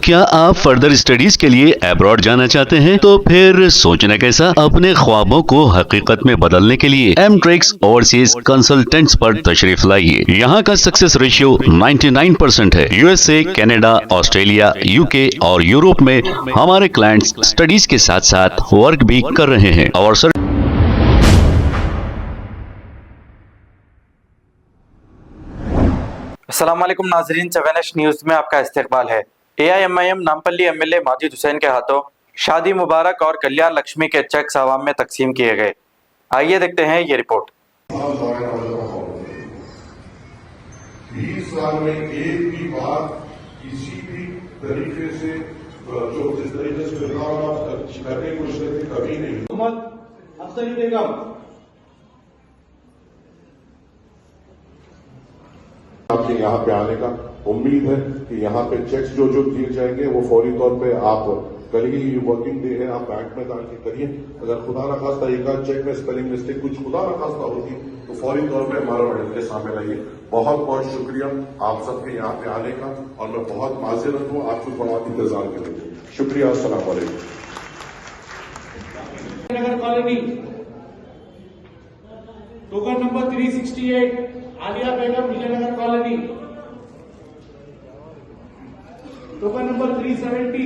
क्या आप further studies के लिए अब्रॉड जाना चाहते हैं? तो फिर सोचना कैसा, अपने ख्वाबों को हकीकत में बदलने के लिए एमट्रिक्स ओवरसीज कंसल्टेंट्स पर तशरीफ लाइए। यहाँ का सक्सेस रेशियो 99% है। यूएसए, कनाडा, ऑस्ट्रेलिया, यूके और यूरोप में हमारे क्लाइंट्स स्टडीज के साथ साथ वर्क भी कर रहे हैं और अस्सलाम वालेकुम नाजरीन, 7H न्यूज़ में आपका इस्तकबाल है। AIMIM नामपल्ली MLA माजिद हुसैन के हाथों शादी मुबारक और कल्याण लक्ष्मी के चेक्स आवाम में तकसीम किए गए। आइए देखते हैं ये रिपोर्ट। 20 साल में एक भी बार किसी भी तरीके से जो जिस तरीके से करने की कोशिश करती कभी नहीं। आपके यहाँ पे आने का उम्मीद है कि यहाँ पे चेक्स जो दिए जाएंगे वो फौरी तौर पे आप कल ही वर्किंग डे है, आप बैंक में जाके करिए। अगर खुदा न खास्ता एक आध चेक में स्पेलिंग मिस्टेक कुछ खुदा न खास्ता होगी तो फौरी तौर पे हमारा ऑडिट के सामने लाइए। बहुत बहुत शुक्रिया आप सबके यहाँ पे आने का और मैं बहुत माजरत हूँ आपको बड़ा इंतजार करेंगे। शुक्रिया, अस्सलाम वालेकुम। नगर कॉलोनी टोकन नंबर 368 आलिया बेगम विजयनगर कॉलोनी, टोकन नंबर 370।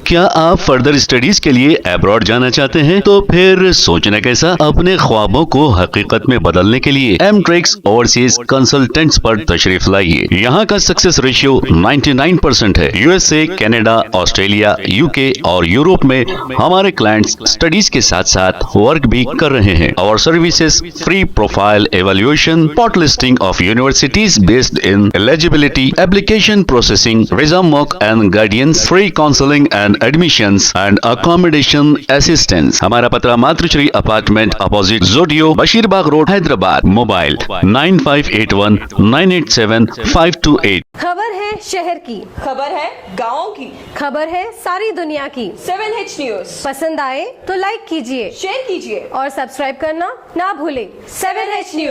क्या आप फर्दर स्टडीज के लिए अब्रॉड जाना चाहते हैं? तो फिर सोचना कैसा, अपने ख्वाबों को हकीकत में बदलने के लिए एमट्रिक्स ओवरसीज कंसल्टेंट्स पर तशरीफ लाइए। यहाँ का सक्सेस रेशियो 99% है। यूएसए, कनाडा, ऑस्ट्रेलिया, यूके और यूरोप में हमारे क्लाइंट्स स्टडीज के साथ साथ वर्क भी कर रहे हैं और services free profile evaluation, spot listing of universities based in eligibility, application processing, visa mock and guidance, free counselling and admissions and accommodation assistance. हमारा पता मातृश्री अपार्टमेंट अपोजिट जोडियो, बशीरबाग रोड, हैदराबाद। मोबाइल 9581987528। खबर है शहर की, खबर है गाँव की, खबर है सारी दुनिया की। 7H न्यूज़ पसंद आए तो लाइक कीजिए, शेयर कीजिए और सब्सक्राइब करना ना भूलें। 7H news.